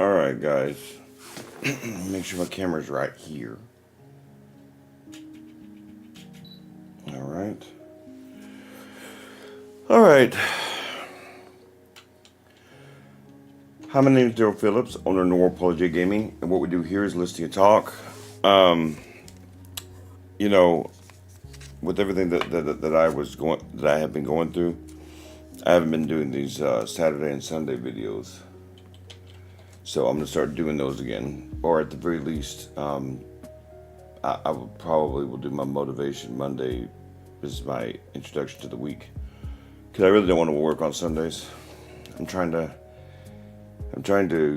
All right, guys. Make sure my camera's right here. All right. All right. Hi, my name is Daryl Phillips, owner of Noir Apology Gaming, and what we do here is listen to talk. You know, with everything that I have been going through, I haven't been doing these Saturday and Sunday videos. So I'm gonna start doing those again, or at the very least, I will probably will do my motivation Monday. This is my introduction to the week, because I really don't want to work on Sundays. I'm trying to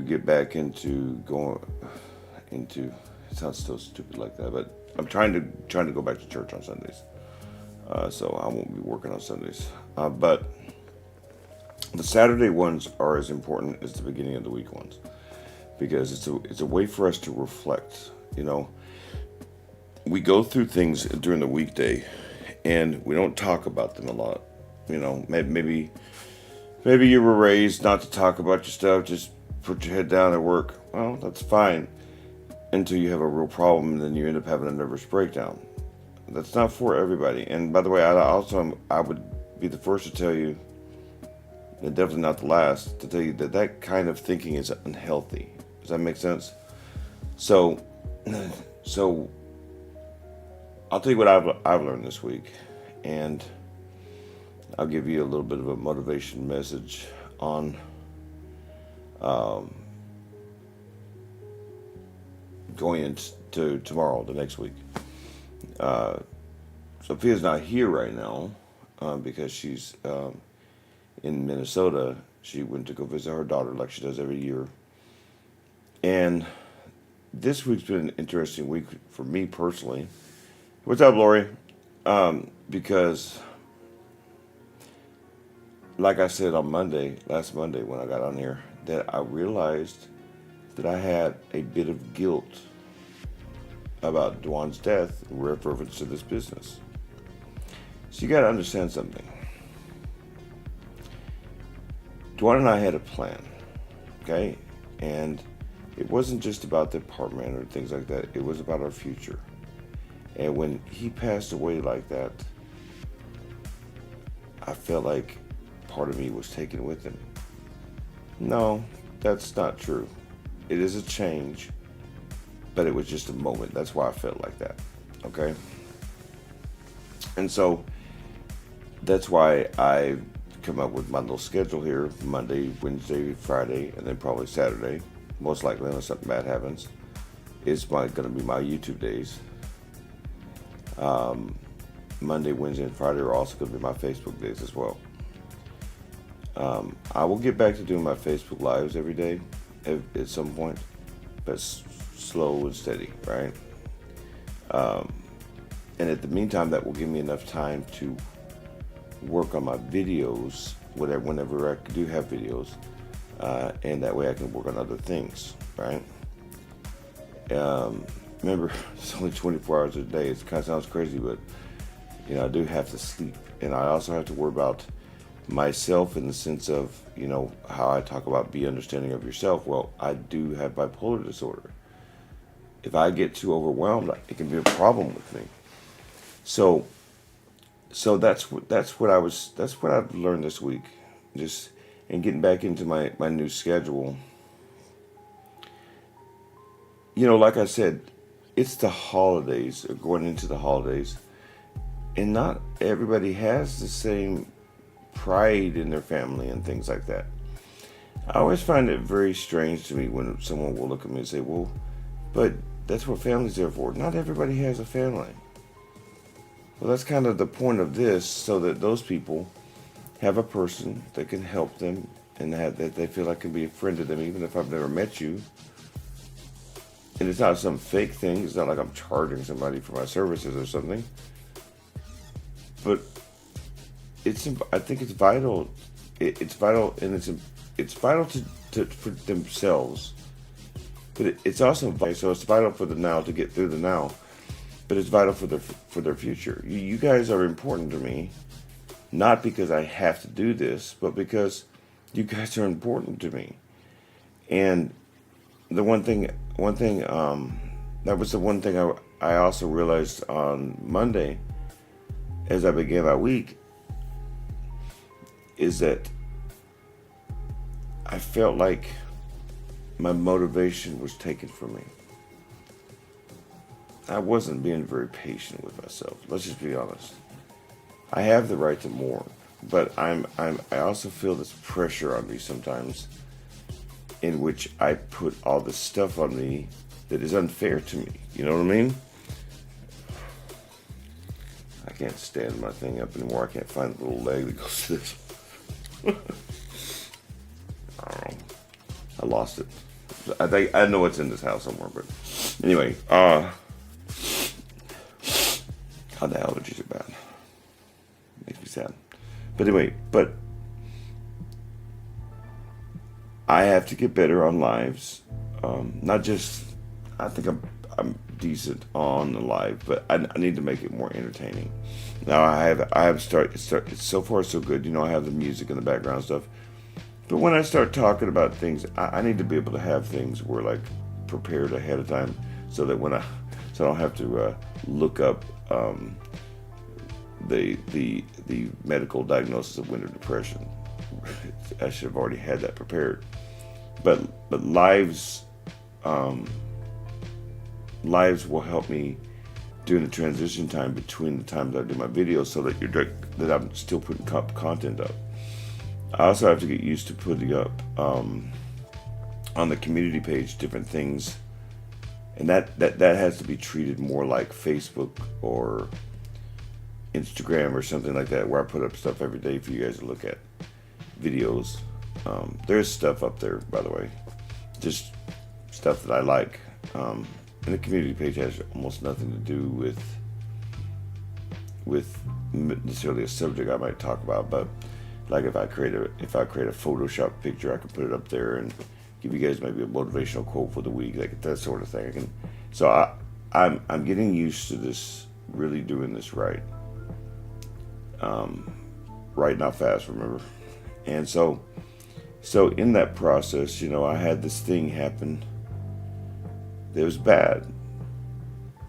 get back into going into. It sounds so stupid like that, but I'm trying to go back to church on Sundays. So I won't be working on Sundays, but the Saturday ones are as important as the beginning of the week ones, because it's a way for us to reflect. You know, we go through things during the weekday, and we don't talk about them a lot. You know, maybe you were raised not to talk about your stuff, just put your head down at work. Well, that's fine until you have a real problem, and then you end up having a nervous breakdown. That's not for everybody. And by the way, I would be the first to tell you, and definitely not the last, to tell you that kind of thinking is unhealthy. Does that make sense? So I'll tell you what I've learned this week, and I'll give you a little bit of a motivation message on going into tomorrow, the next week. Uh, Sophia's not here right now because she's in Minnesota. She went to go visit her daughter like she does every year. And this week's been an interesting week for me personally. What's up, Lori? Because, like I said on Monday, last Monday when I got on here, that I realized that I had a bit of guilt about Dwan's death in reference to this business. So you got to understand something. Dwan and I had a plan, okay? And it wasn't just about the apartment or things like that. It was about our future. And when he passed away like that, I felt like part of me was taken with him. No, that's not true. It is a change, but it was just a moment. That's why I felt like that, okay? And so that's why I come up with my little schedule here: Monday, Wednesday, Friday, and then probably Saturday. Most likely, unless something bad happens, is going to be my YouTube days. Monday, Wednesday, and Friday are also going to be my Facebook days as well. I will get back to doing my Facebook lives every day at some point, but slow and steady, right? And at the meantime, that will give me enough time to work on my videos, whenever I do have videos, and that way I can work on other things, right? Remember, it's only 24 hours a day. It kind of sounds crazy, but I do have to sleep, and I also have to worry about myself in the sense of, how I talk about be understanding of yourself. Well, I do have bipolar disorder. If I get too overwhelmed, it can be a problem with me. So that's what I've learned this week, just and getting back into my new schedule. Like I said, it's the holidays, or going into the holidays, and not everybody has the same pride in their family and things like that. I always find it very strange to me when someone will look at me and say, well, but that's what family's there for. Not everybody has a family. Well, that's kind of the point of this, so that those people have a person that can help them and that they feel like can be a friend to them, even if I've never met you. And it's not some fake thing. It's not like I'm charging somebody for my services or something. But I think it's vital. It's vital, and it's vital for themselves. But it's also vital. So it's vital for the now to get through the now. But it's vital for their future. You guys are important to me, not because I have to do this, but because you guys are important to me. And the one thing that was the one thing I also realized on Monday, as I began my week, is that I felt like my motivation was taken from me. I wasn't being very patient with myself. Let's just be honest. I have the right to mourn, but I also feel this pressure on me sometimes, in which I put all this stuff on me that is unfair to me. You know what I mean? I can't stand my thing up anymore. I can't find the little leg that goes to this. I don't know. I lost it. I know it's in this house somewhere, but anyway, the allergies are bad. Makes me sad. But anyway, I have to get better on lives. Not just, I think I'm decent on the live, but I need to make it more entertaining. Now I have started. It's so far so good. I have the music in the background stuff. But when I start talking about things, I need to be able to have things where prepared ahead of time, so that so I don't have to look up the medical diagnosis of winter depression. I should have already had that prepared. But lives will help me during the transition time between the times I do my videos, so that I'm still putting content up. I also have to get used to putting up on the community page different things And that has to be treated more like Facebook or Instagram or something like that, where I put up stuff every day for you guys to look at. Videos. There's stuff up there, by the way. Just stuff that I like. And the community page has almost nothing to do with necessarily a subject I might talk about, but like if I create a Photoshop picture, I can put it up there and give you guys maybe a motivational quote for the week, like that sort of thing. I'm getting used to this, really doing this right. Right, not fast, remember? And so in that process, I had this thing happen that was bad.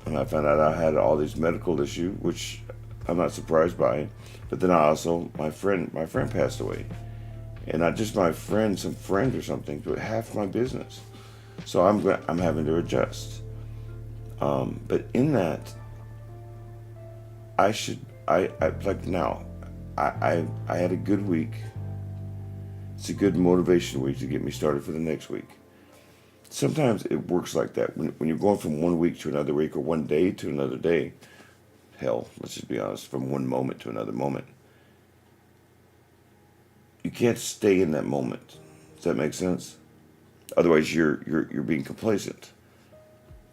And I found out I had all these medical issues, which I'm not surprised by. But then my friend passed away. And not just my friend, some friend or something, but half my business. So I'm having to adjust. But in that, I had a good week. It's a good motivation week to get me started for the next week. Sometimes it works like that. When you're going from one week to another week, or one day to another day, hell, let's just be honest, from one moment to another moment, you can't stay in that moment. Does that make sense? Otherwise, you're being complacent.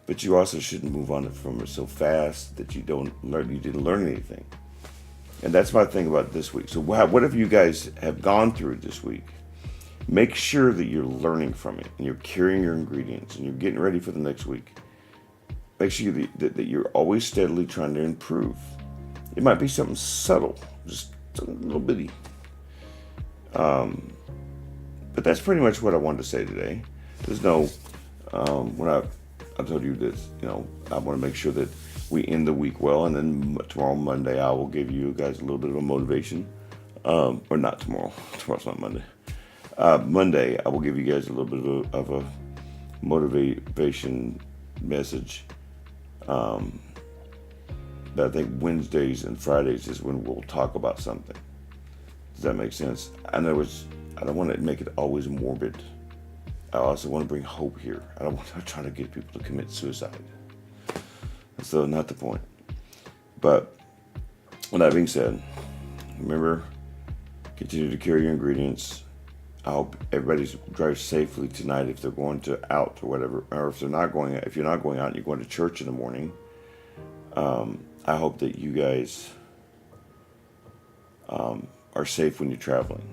But you also shouldn't move on from it so fast that you didn't learn anything. And that's my thing about this week. So whatever you guys have gone through this week, make sure that you're learning from it and you're carrying your ingredients and you're getting ready for the next week. Make sure that you're always steadily trying to improve. It might be something subtle, just a little bitty. But that's pretty much what I wanted to say today. There's no, when I told you this, I want to make sure that we end the week well, and then tomorrow, Monday, I will give you guys a little bit of a motivation. Or not tomorrow. Tomorrow's not Monday. Monday, I will give you guys a little bit of a motivation message. But I think Wednesdays and Fridays is when we'll talk about something. Does that make sense? I don't want to make it always morbid. I also want to bring hope here. I'm not trying to get people to commit suicide. So not the point. But with that being said, remember, continue to carry your ingredients. I hope everybody drives safely tonight if they're going out or whatever, or if you're not going out and you're going to church in the morning. I hope that you guys are safe when you're traveling.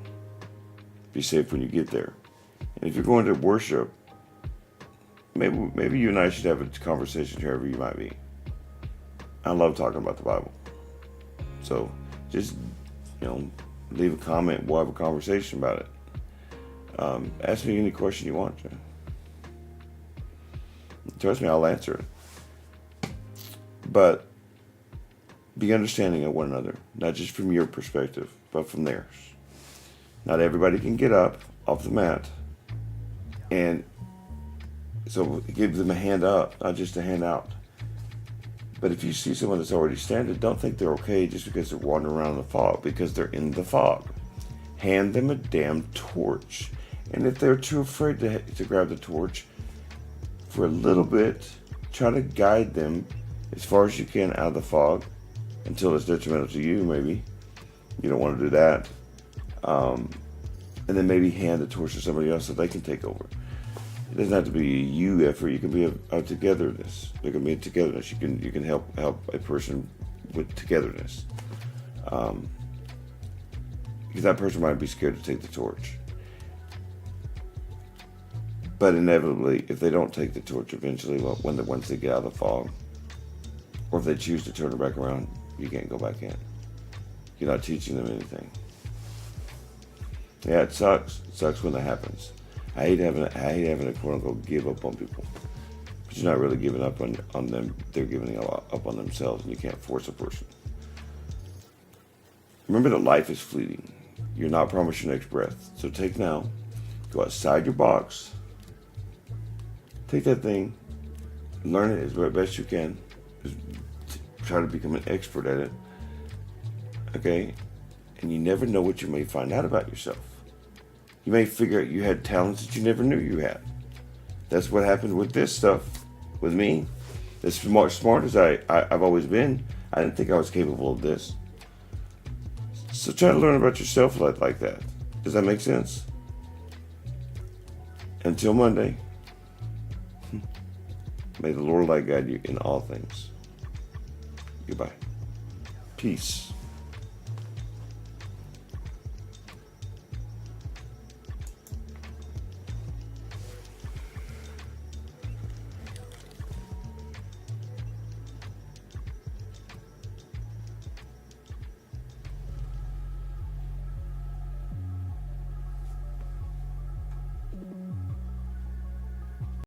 Be safe when you get there. And if you're going to worship, maybe you and I should have a conversation wherever you might be. I love talking about the Bible. So just, leave a comment. We'll have a conversation about it. Ask me any question you want to. Trust me, I'll answer it. But be understanding of one another, not just from your perspective, but from theirs. Not everybody can get up off the mat, and so give them a hand up, not just a hand out. But if you see someone that's already standing, don't think they're okay just because they're wandering around in the fog, because they're in the fog. Hand them a damn torch. And if they're too afraid to grab the torch, for a little bit, try to guide them as far as you can out of the fog until it's detrimental to you, maybe. You don't want to do that. And then maybe hand the torch to somebody else so they can take over. It doesn't have to be a you effort. You can be a togetherness. There can be a togetherness. You can help a person with togetherness. Because that person might be scared to take the torch. But inevitably, if they don't take the torch eventually, once they get out of the fog, or if they choose to turn it back around, you can't go back in. You're not teaching them anything. Yeah, it sucks. It sucks when that happens. I hate having a quote unquote give up on people. But you're not really giving up on them. They're giving up on themselves, and you can't force a person. Remember that life is fleeting. You're not promised your next breath. So take now. Go outside your box. Take that thing. Learn it as best you can. Just try to become an expert at it. Okay? And you never know what you may find out about yourself. You may figure out you had talents that you never knew you had. That's what happened with this stuff. with me, as smart as I've always been, I didn't think I was capable of this. So try to learn about yourself like that. Does that make sense? Until Monday, may the Lord light guide you in all things. Goodbye. Peace.